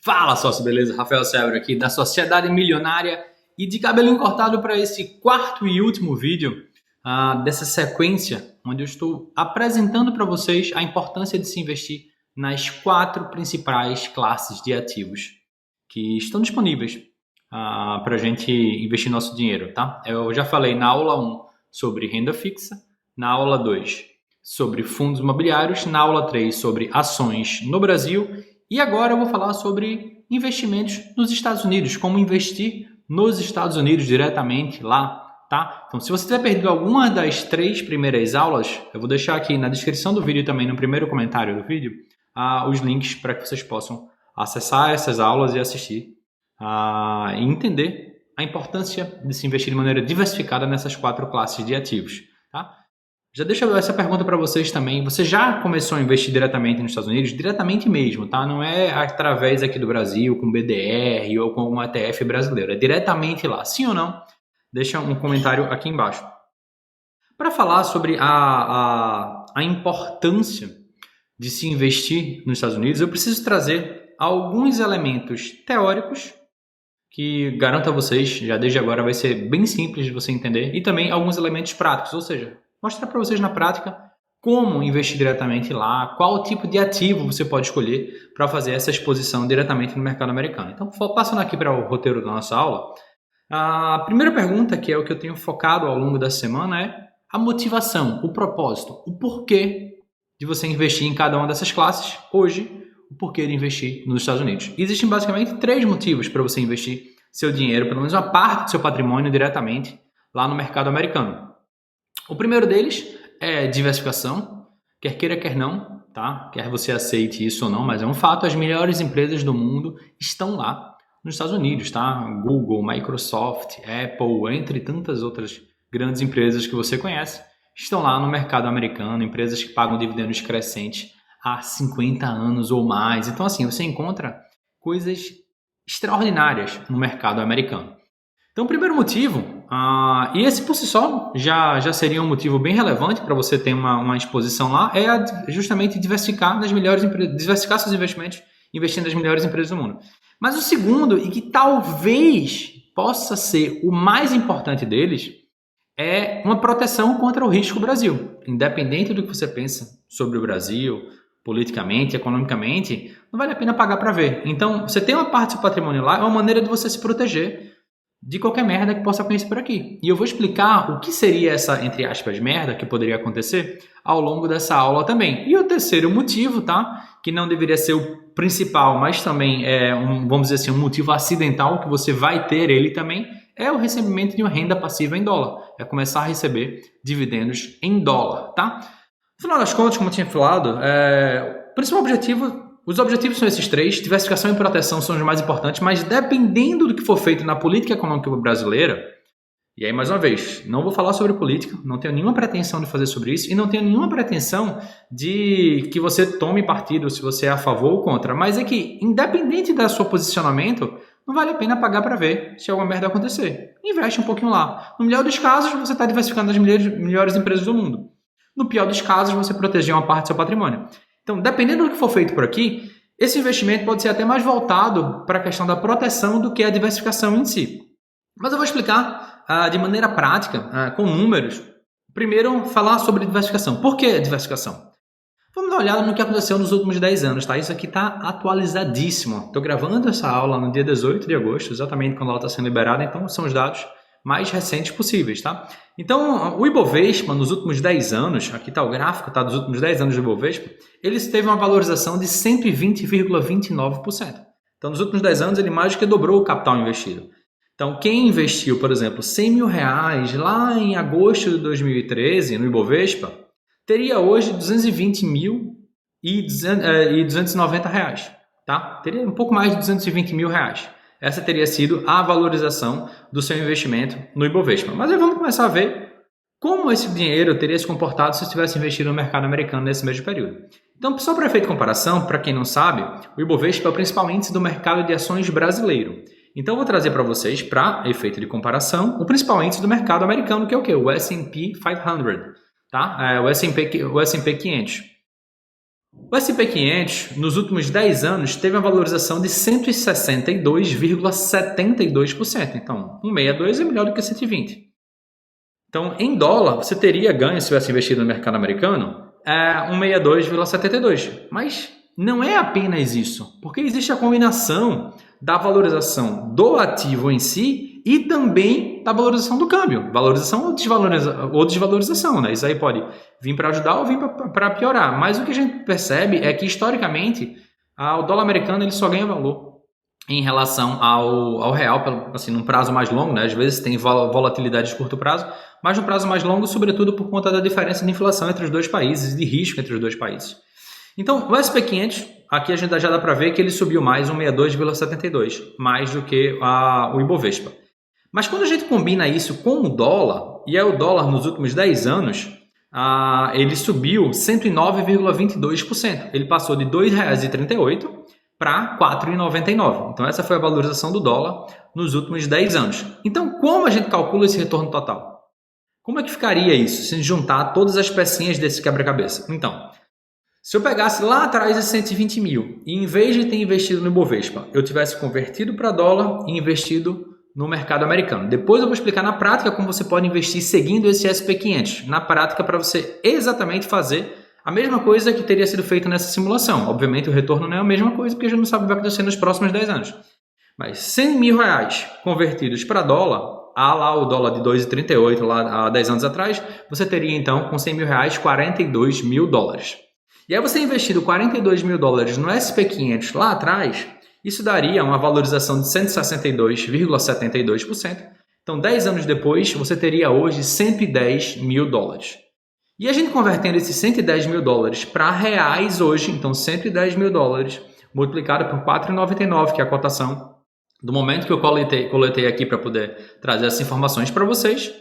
Fala, sócio, beleza? Rafael Sérgio aqui da Sociedade Milionária e de cabelinho cortado para esse quarto e último vídeo dessa sequência, onde eu estou apresentando para vocês a importância de se investir nas 4 principais classes de ativos que estão disponíveis para a gente investir nosso dinheiro, tá? Eu já falei na aula 1 sobre renda fixa, na aula 2 sobre fundos imobiliários, na aula 3 sobre ações no Brasil. E agora eu vou falar sobre investimentos nos Estados Unidos, como investir nos Estados Unidos diretamente lá, tá? Então, se você tiver perdido alguma das 3 primeiras aulas, eu vou deixar aqui na descrição do vídeo e também no primeiro comentário do vídeo os links para que vocês possam acessar essas aulas e assistir e entender a importância de se investir de maneira diversificada nessas 4 classes de ativos, tá? Já deixa eu essa pergunta para vocês também. Você já começou a investir diretamente nos Estados Unidos? Diretamente mesmo, tá? Não é através aqui do Brasil, com BDR ou com algum ETF brasileiro. É diretamente lá. Sim ou não? Deixa um comentário aqui embaixo. Para falar sobre a importância de se investir nos Estados Unidos, eu preciso trazer alguns elementos teóricos que garanto a vocês, já desde agora vai ser bem simples de você entender, e também alguns elementos práticos, ou seja, mostrar para vocês na prática como investir diretamente lá, qual tipo de ativo você pode escolher para fazer essa exposição diretamente no mercado americano. Então, passando aqui para o roteiro da nossa aula, a primeira pergunta, que é o que eu tenho focado ao longo da semana, é a motivação, o propósito, o porquê de você investir em cada uma dessas classes. Hoje, o porquê de investir nos Estados Unidos. Existem basicamente 3 motivos para você investir seu dinheiro, pelo menos uma parte do seu patrimônio, diretamente lá no mercado americano. O primeiro deles é diversificação, quer queira, quer não, tá? Quer você aceite isso ou não, mas é um fato, as melhores empresas do mundo estão lá nos Estados Unidos, tá? Google, Microsoft, Apple, entre tantas outras grandes empresas que você conhece, estão lá no mercado americano, empresas que pagam dividendos crescentes há 50 anos ou mais. Então, assim, você encontra coisas extraordinárias no mercado americano. Então, o primeiro motivo, e esse por si só já seria um motivo bem relevante para você ter uma exposição lá, é justamente diversificar nas melhores empresas, diversificar seus investimentos, investindo nas melhores empresas do mundo. Mas o segundo, e que talvez possa ser o mais importante deles, é uma proteção contra o risco Brasil. Independente do que você pensa sobre o Brasil, politicamente, economicamente, não vale a pena pagar para ver. Então, você tem uma parte do seu patrimônio lá, é uma maneira de você se proteger de qualquer merda que possa acontecer por aqui. E eu vou explicar o que seria essa, entre aspas, merda que poderia acontecer ao longo dessa aula também. E o terceiro motivo, tá? Que não deveria ser o principal, mas também é vamos dizer assim, um motivo acidental que você vai ter ele também, é o recebimento de uma renda passiva em dólar. É começar a receber dividendos em dólar, tá? No final das contas, como eu tinha falado, o principal objetivo, os objetivos são esses 3, diversificação e proteção são os mais importantes, mas dependendo do que for feito na política econômica brasileira, e aí mais uma vez, não vou falar sobre política, não tenho nenhuma pretensão de fazer sobre isso, e não tenho nenhuma pretensão de que você tome partido se você é a favor ou contra, mas é que, independente do seu posicionamento, não vale a pena pagar para ver se alguma merda acontecer. Investe um pouquinho lá. No melhor dos casos, você está diversificando as melhores empresas do mundo. No pior dos casos, você proteger uma parte do seu patrimônio. Então, dependendo do que for feito por aqui, esse investimento pode ser até mais voltado para a questão da proteção do que a diversificação em si. Mas eu vou explicar de maneira prática, com números. Primeiro, falar sobre diversificação. Por que diversificação? Vamos dar uma olhada no que aconteceu nos últimos 10 anos, tá? Isso aqui está atualizadíssimo. Estou gravando essa aula no dia 18 de agosto, exatamente quando ela está sendo liberada, então são os dados mais recentes possíveis, tá? Então, o Ibovespa, nos últimos 10 anos, aqui está o gráfico, tá? Dos últimos 10 anos do Ibovespa, ele teve uma valorização de 120,29%. Então, nos últimos 10 anos, ele mais do que dobrou o capital investido. Então, quem investiu, por exemplo, R$100 mil lá em agosto de 2013, no Ibovespa, teria hoje R$220.290, tá? Teria um pouco mais de R$220 mil. Essa teria sido a valorização do seu investimento no Ibovespa. Mas aí vamos começar a ver como esse dinheiro teria se comportado se tivesse investido no mercado americano nesse mesmo período. Então, só para efeito de comparação, para quem não sabe, o Ibovespa é o principal índice do mercado de ações brasileiro. Então, eu vou trazer para vocês, para efeito de comparação, o principal índice do mercado americano, que é o quê? O S&P 500, tá? O S&P 500. O S&P 500, nos últimos 10 anos, teve uma valorização de 162,72%. Então, 162 é melhor do que 120. Então, em dólar, você teria ganho se tivesse investido no mercado americano, 162,72. Mas não é apenas isso, porque existe a combinação da valorização do ativo em si e também da valorização do câmbio. Valorização ou desvalorização, né? Isso aí pode vir para ajudar ou vir para piorar. Mas o que a gente percebe é que, historicamente, o dólar americano ele só ganha valor em relação ao real, assim, num prazo mais longo, né? Às vezes tem volatilidade de curto prazo, mas no prazo mais longo, sobretudo por conta da diferença de inflação entre os dois países, de risco entre os dois países. Então, o S&P 500, aqui a gente já dá para ver que ele subiu mais, 162,72, mais do que o Ibovespa. Mas quando a gente combina isso com o dólar, e o dólar nos últimos 10 anos, ele subiu 109,22%. Ele passou de R$ 2,38 para R$ 4,99. Então, essa foi a valorização do dólar nos últimos 10 anos. Então, como a gente calcula esse retorno total? Como é que ficaria isso, se juntar todas as pecinhas desse quebra-cabeça? Então, se eu pegasse lá atrás de 120 mil e em vez de ter investido no Ibovespa, eu tivesse convertido para dólar e investido no mercado americano. Depois eu vou explicar na prática como você pode investir seguindo esse S&P 500. Na prática, para você exatamente fazer a mesma coisa que teria sido feita nessa simulação. Obviamente, o retorno não é a mesma coisa, porque a gente não sabe o que vai acontecer nos próximos 10 anos. Mas 100 mil reais convertidos para dólar, lá o dólar de 2,38 lá há 10 anos atrás, você teria então com 100 mil reais 42 mil dólares. E aí você investindo 42 mil dólares no S&P 500 lá atrás, isso daria uma valorização de 162,72%. Então 10 anos depois, você teria hoje 110 mil dólares. E a gente convertendo esses 110 mil dólares para reais hoje, então 110 mil dólares multiplicado por 4,99, que é a cotação do momento que eu coletei aqui para poder trazer essas informações para vocês,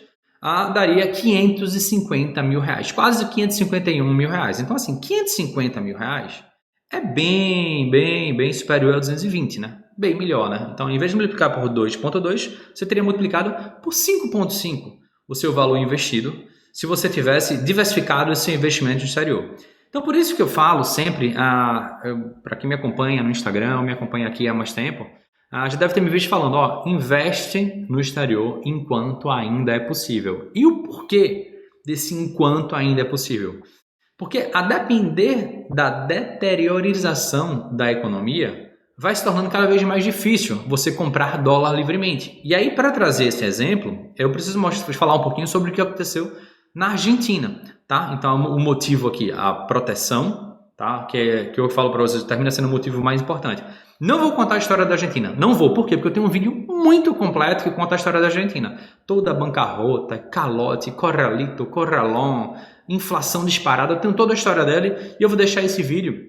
daria 550 mil reais, quase 551 mil reais. Então, assim, 550 mil reais é bem superior a 220, né? Bem melhor, né? Então, em vez de multiplicar por 2,2, você teria multiplicado por 5,5 o seu valor investido se você tivesse diversificado esse investimento no exterior. Então, por isso que eu falo sempre, para quem me acompanha no Instagram, me acompanha aqui há mais tempo, já deve ter me visto falando, investe no exterior enquanto ainda é possível. E o porquê desse enquanto ainda é possível? Porque a depender da deteriorização da economia, vai se tornando cada vez mais difícil você comprar dólar livremente. E aí, para trazer esse exemplo, eu preciso falar um pouquinho sobre o que aconteceu na Argentina, tá? Então, o motivo aqui, a proteção, tá? Que eu falo para vocês, termina sendo o motivo mais importante. Não vou contar a história da Argentina. Não vou. Por quê? Porque eu tenho um vídeo muito completo que conta a história da Argentina. Toda a bancarrota, calote, corralito, corralón, inflação disparada. Eu tenho toda a história dele e eu vou deixar esse vídeo.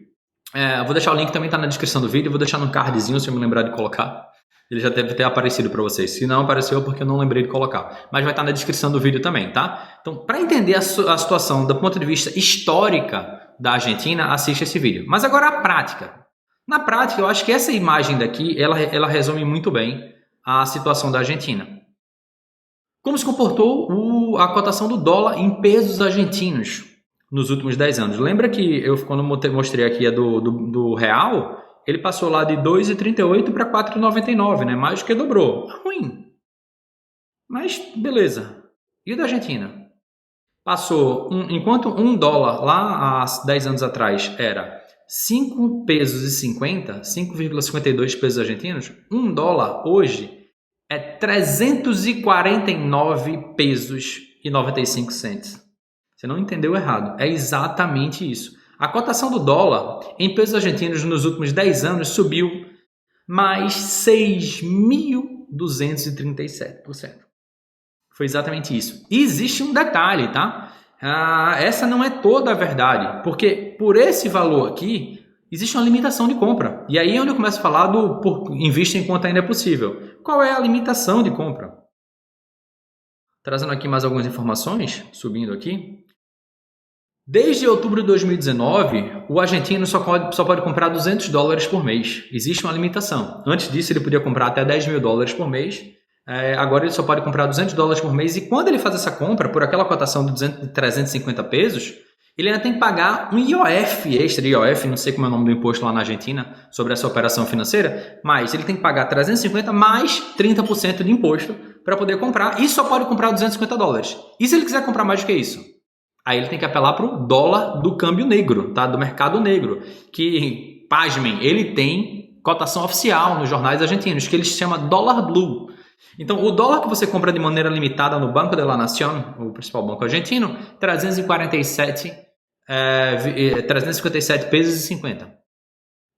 Vou deixar o link, também tá na descrição do vídeo. Vou deixar no cardzinho, se eu me lembrar de colocar. Ele já deve ter aparecido para vocês. Se não apareceu, é porque eu não lembrei de colocar. Mas vai estar na descrição do vídeo também, tá? Então, para entender a situação do ponto de vista histórica da Argentina, assiste esse vídeo. Mas agora a prática. Na prática, eu acho que essa imagem daqui, ela resume muito bem a situação da Argentina. Como se comportou a cotação do dólar em pesos argentinos nos últimos 10 anos? Lembra que quando eu mostrei aqui a do real, ele passou lá de 2,38 para 4,99, né? Mais do que dobrou. Ruim. Mas beleza. E o da Argentina? Passou, enquanto um dólar lá há 10 anos atrás era 5 pesos e 50, 5,52 pesos argentinos, um dólar hoje é 349 pesos e 95 centos. Você não entendeu errado, é exatamente isso. A cotação do dólar em pesos argentinos nos últimos 10 anos subiu mais 6.237%. Foi exatamente isso. E existe um detalhe, tá? Essa não é toda a verdade, porque por esse valor aqui, existe uma limitação de compra. E aí é onde eu começo a falar invista enquanto ainda é possível. Qual é a limitação de compra? Trazendo aqui mais algumas informações, subindo aqui. Desde outubro de 2019, o argentino só pode comprar 200 dólares por mês. Existe uma limitação. Antes disso, ele podia comprar até 10 mil dólares por mês. Agora ele só pode comprar 200 dólares por mês. E quando ele faz essa compra, por aquela cotação de 350 pesos, ele ainda tem que pagar um IOF extra, IOF, não sei como é o nome do imposto lá na Argentina, sobre essa operação financeira, mas ele tem que pagar 350 mais 30% de imposto para poder comprar, e só pode comprar $250. E se ele quiser comprar mais do que isso? Aí ele tem que apelar para o dólar do câmbio negro, tá? Do mercado negro, que, pasmem, ele tem cotação oficial nos jornais argentinos, que ele se chama dólar blue. Então, o dólar que você compra de maneira limitada no Banco de la Nación, o principal banco argentino, 357 pesos e 50.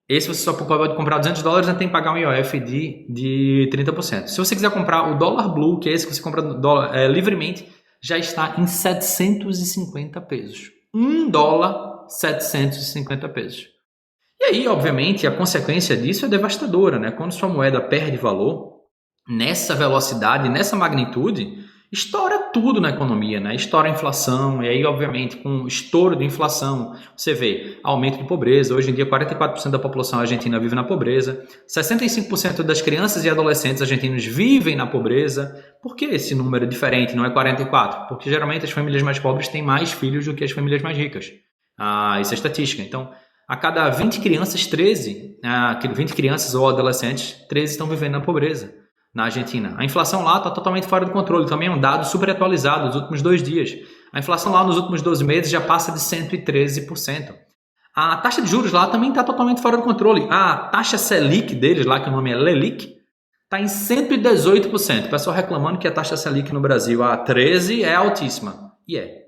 Esse você só pode comprar $200, tem que pagar um IOF de 30%. Se você quiser comprar o dólar blue, que é esse que você compra livremente, já está em 750 pesos. $1, 750 pesos. E aí, obviamente, a consequência disso é devastadora, né? Quando sua moeda perde valor, nessa velocidade, nessa magnitude, estoura tudo na economia, né? Estoura a inflação, e aí, obviamente, com o estouro de inflação, você vê aumento de pobreza. Hoje em dia, 44% da população argentina vive na pobreza, 65% das crianças e adolescentes argentinos vivem na pobreza. Por que esse número é diferente, não é 44%? Porque geralmente as famílias mais pobres têm mais filhos do que as famílias mais ricas. Isso é estatística. Então, a cada 20 crianças, 20 crianças ou adolescentes, 13 estão vivendo na pobreza na Argentina. A inflação lá está totalmente fora do controle. Também é um dado super atualizado dos últimos 2 dias. A inflação lá nos últimos 12 meses já passa de 113%. A taxa de juros lá também está totalmente fora do controle. A taxa Selic deles lá, que o nome é Lelic, está em 118%. O pessoal reclamando que a taxa Selic no Brasil, a 13%, é altíssima. E é.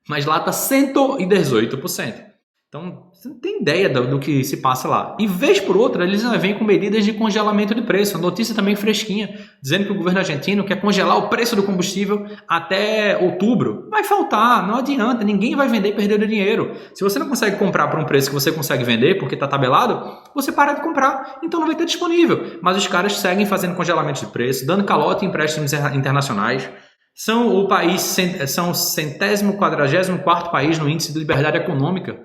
Mas lá está 118%. Então, você não tem ideia do que se passa lá. E vez por outra, eles vêm com medidas de congelamento de preço. A notícia também fresquinha, dizendo que o governo argentino quer congelar o preço do combustível até outubro. Vai faltar, não adianta, ninguém vai vender perdendo dinheiro. Se você não consegue comprar por um preço que você consegue vender, porque está tabelado, você para de comprar, então não vai ter disponível. Mas os caras seguem fazendo congelamento de preço, dando calote em empréstimos internacionais. São o 144º país no índice de liberdade econômica.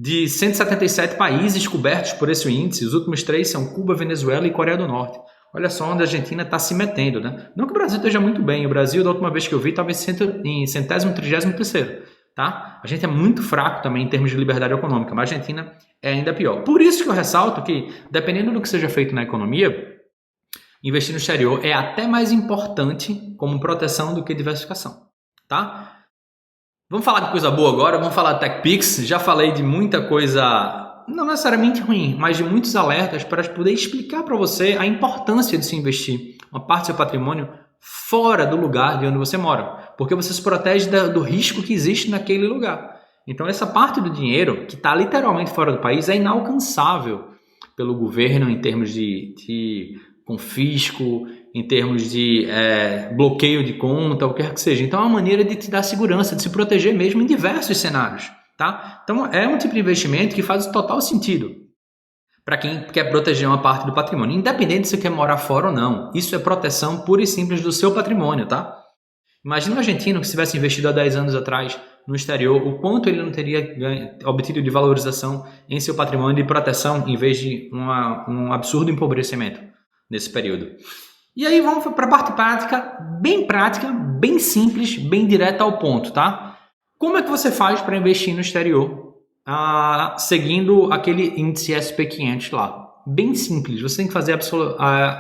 De 177 países cobertos por esse índice, os últimos 3 são Cuba, Venezuela e Coreia do Norte. Olha só onde a Argentina está se metendo, né? Não que o Brasil esteja muito bem. O Brasil, da última vez que eu vi, estava em 133º. Tá? A gente é muito fraco também em termos de liberdade econômica, mas a Argentina é ainda pior. Por isso que eu ressalto que, dependendo do que seja feito na economia, investir no exterior é até mais importante como proteção do que diversificação. Tá? Vamos falar de coisa boa agora, vamos falar de TechPix. Já falei de muita coisa, não necessariamente ruim, mas de muitos alertas para poder explicar para você a importância de se investir uma parte do seu patrimônio fora do lugar de onde você mora, porque você se protege do risco que existe naquele lugar. Então essa parte do dinheiro que está literalmente fora do país é inalcançável pelo governo em termos de confisco, em termos de bloqueio de conta, o que quer que seja. Então é uma maneira de te dar segurança, de se proteger mesmo em diversos cenários. Tá? Então é um tipo de investimento que faz total sentido para quem quer proteger uma parte do patrimônio, independente se você quer morar fora ou não. Isso é proteção pura e simples do seu patrimônio. Tá? Imagina um argentino que se tivesse investido há 10 anos atrás no exterior, o quanto ele não teria obtido de valorização em seu patrimônio de proteção em vez de um absurdo empobrecimento nesse período. E aí vamos para a parte prática, bem simples, bem direta ao ponto, tá? Como é que você faz para investir no exterior seguindo aquele índice SP500 lá? Bem simples, você tem que fazer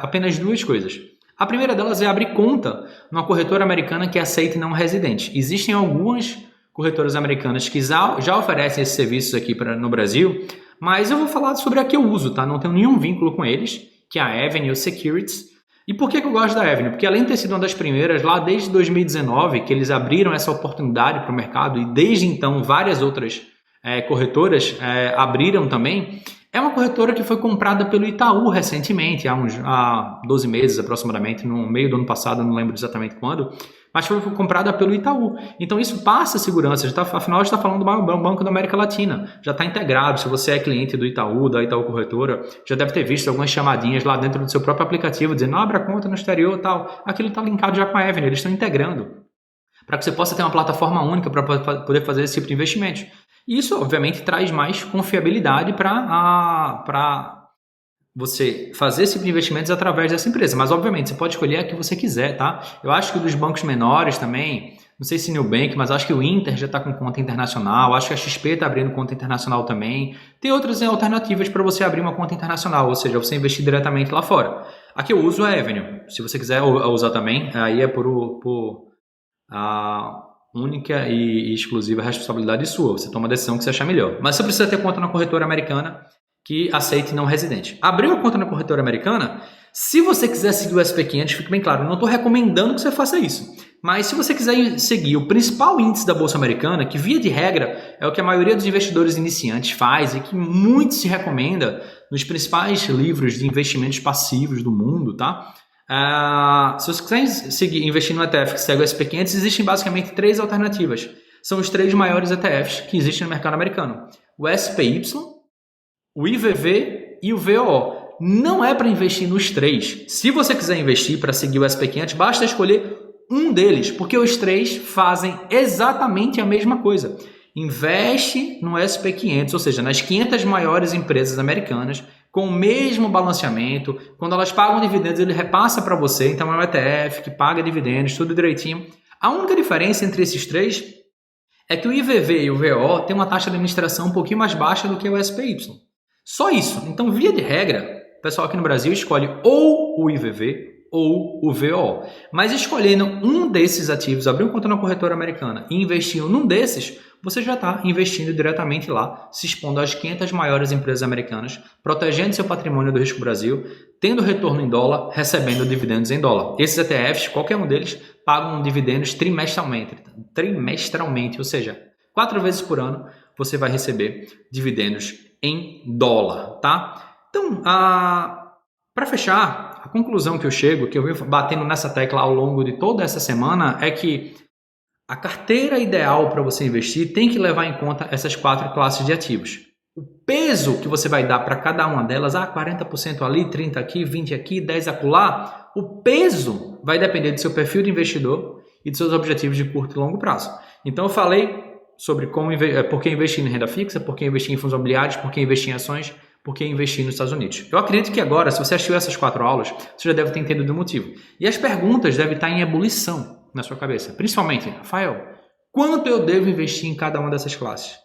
apenas 2 coisas. A primeira delas é abrir conta numa corretora americana que aceita não residente. Existem algumas corretoras americanas que já oferecem esses serviços aqui no Brasil, mas eu vou falar sobre a que eu uso, tá? Não tenho nenhum vínculo com eles, que é a Avenue Securities. E por que eu gosto da Avenue? Porque além de ter sido uma das primeiras, lá desde 2019, que eles abriram essa oportunidade para o mercado, e desde então várias outras corretoras abriram também, é uma corretora que foi comprada pelo Itaú recentemente, há 12 meses aproximadamente, no meio do ano passado, não lembro exatamente quando, mas foi comprada pelo Itaú. Então isso passa segurança, afinal a gente está falando do maior banco da América Latina, já está integrado. Se você é cliente do Itaú, da Itaú Corretora, já deve ter visto algumas chamadinhas lá dentro do seu próprio aplicativo, dizendo, abra conta no exterior e tal. Aquilo está linkado já com a Avenue, eles estão integrando, para que você possa ter uma plataforma única para poder fazer esse tipo de investimento. E isso, obviamente, traz mais confiabilidade para você fazer esse tipo de investimentos através dessa empresa. Mas, obviamente, você pode escolher a que você quiser, tá? Eu acho que dos bancos menores também, Não sei se Nubank, mas acho que o Inter já está com conta internacional. Acho que a XP está abrindo conta internacional também. Tem outras alternativas para você abrir uma conta internacional, ou seja, você investir diretamente lá fora. A que eu uso é a Avenue. Se você quiser usar também, aí é por a única e exclusiva responsabilidade sua. Você toma a decisão que você achar melhor. Mas você precisa ter conta na corretora americana que aceite não residente. Abriu uma conta na corretora americana, se você quiser seguir o SP500, fique bem claro, eu não estou recomendando que você faça isso. Mas se você quiser seguir o principal índice da Bolsa Americana, que via de regra é o que a maioria dos investidores iniciantes faz e que muito se recomenda nos principais livros de investimentos passivos do mundo, tá? Se você quiser seguir investir no ETF que segue o SP500, existem basicamente 3 alternativas. São os 3 maiores ETFs que existem no mercado americano. O SPY, o IVV e o VOO. Não é para investir nos 3. Se você quiser investir para seguir o SP500, basta escolher um deles, porque os 3 fazem exatamente a mesma coisa. Investe no SP500, ou seja, nas 500 maiores empresas americanas, com o mesmo balanceamento. Quando elas pagam dividendos, ele repassa para você. Então é um ETF que paga dividendos, tudo direitinho. A única diferença entre esses 3 é que o IVV e o VO tem uma taxa de administração um pouquinho mais baixa do que o SPY. Só isso. Então, via de regra, o pessoal aqui no Brasil escolhe ou o IVV ou o VO. Mas escolhendo um desses ativos, abrir uma conta na corretora americana e investir num desses, você já está investindo diretamente lá, se expondo às 500 maiores empresas americanas, protegendo seu patrimônio do risco Brasil, tendo retorno em dólar, recebendo dividendos em dólar. Esses ETFs, qualquer um deles, pagam dividendos trimestralmente, ou seja, 4 vezes por ano você vai receber dividendos em dólar, tá? Então, para fechar, a conclusão que eu chego, que eu venho batendo nessa tecla ao longo de toda essa semana, é que a carteira ideal para você investir tem que levar em conta essas 4 classes de ativos. O peso que você vai dar para cada uma delas, 40% ali, 30% aqui, 20% aqui, 10% acolá, o peso vai depender do seu perfil de investidor e dos seus objetivos de curto e longo prazo. Então eu falei sobre por que investir em renda fixa, por que investir em fundos imobiliários, por que investir em ações, por que investir nos Estados Unidos. Eu acredito que agora, se você assistiu essas 4 aulas, você já deve ter entendido o motivo. E as perguntas devem estar em ebulição na sua cabeça. Principalmente, Rafael, quanto eu devo investir em cada uma dessas classes?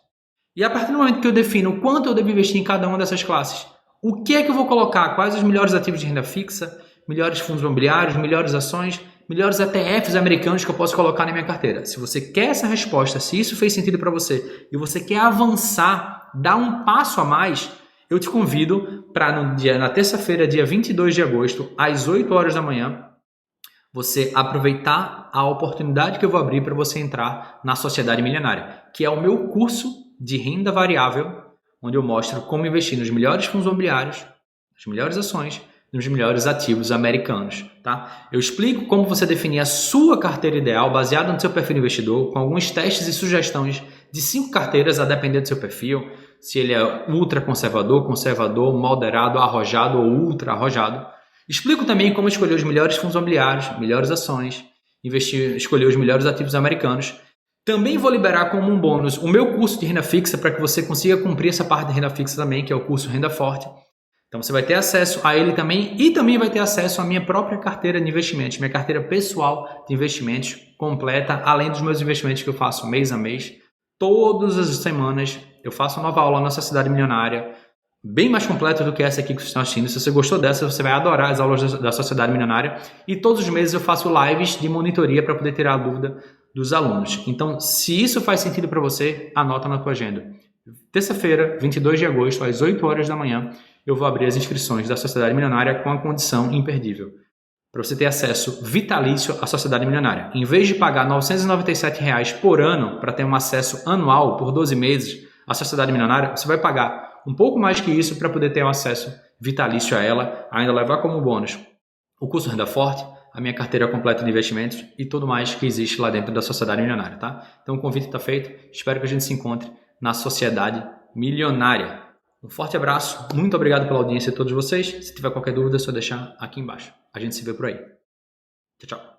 E a partir do momento que eu defino quanto eu devo investir em cada uma dessas classes, o que é que eu vou colocar? Quais os melhores ativos de renda fixa, melhores fundos imobiliários, melhores ações, melhores ETFs americanos que eu posso colocar na minha carteira? Se você quer essa resposta, se isso fez sentido para você e você quer avançar, dar um passo a mais, eu te convido para na terça-feira, dia 22 de agosto, às 8 horas da manhã, você aproveitar a oportunidade que eu vou abrir para você entrar na Sociedade Milionária, que é o meu curso de renda variável, onde eu mostro como investir nos melhores fundos imobiliários, nas melhores ações, nos melhores ativos americanos, tá? Eu explico como você definir a sua carteira ideal baseada no seu perfil de investidor, com alguns testes e sugestões de 5 carteiras a depender do seu perfil, se ele é ultra conservador, moderado, arrojado ou ultra arrojado. Explico também como escolher os melhores fundos imobiliários, melhores ações, escolher os melhores ativos americanos. Também vou liberar como um bônus o meu curso de renda fixa para que você consiga cumprir essa parte de renda fixa também, que é o curso Renda Forte. Então você vai ter acesso a ele também e também vai ter acesso à minha própria carteira de investimentos, minha carteira pessoal de investimentos completa, além dos meus investimentos que eu faço mês a mês. Todas as semanas eu faço uma nova aula na Sociedade Milionária, bem mais completa do que essa aqui que vocês estão assistindo. Se você gostou dessa, você vai adorar as aulas da Sociedade Milionária. E todos os meses eu faço lives de monitoria para poder tirar a dúvida dos alunos. Então, se isso faz sentido para você, anota na tua agenda. Terça-feira, 22 de agosto, às 8 horas da manhã, eu vou abrir as inscrições da Sociedade Milionária com a condição imperdível, para você ter acesso vitalício à Sociedade Milionária. Em vez de pagar R$ 997 por ano para ter um acesso anual por 12 meses à Sociedade Milionária, você vai pagar um pouco mais que isso para poder ter um acesso vitalício a ela, ainda levar como bônus o curso Renda Forte, a minha carteira completa de investimentos e tudo mais que existe lá dentro da Sociedade Milionária, tá? Então o convite está feito, espero que a gente se encontre na Sociedade Milionária. Um forte abraço, muito obrigado pela audiência de todos vocês. Se tiver qualquer dúvida, é só deixar aqui embaixo. A gente se vê por aí. Tchau, tchau.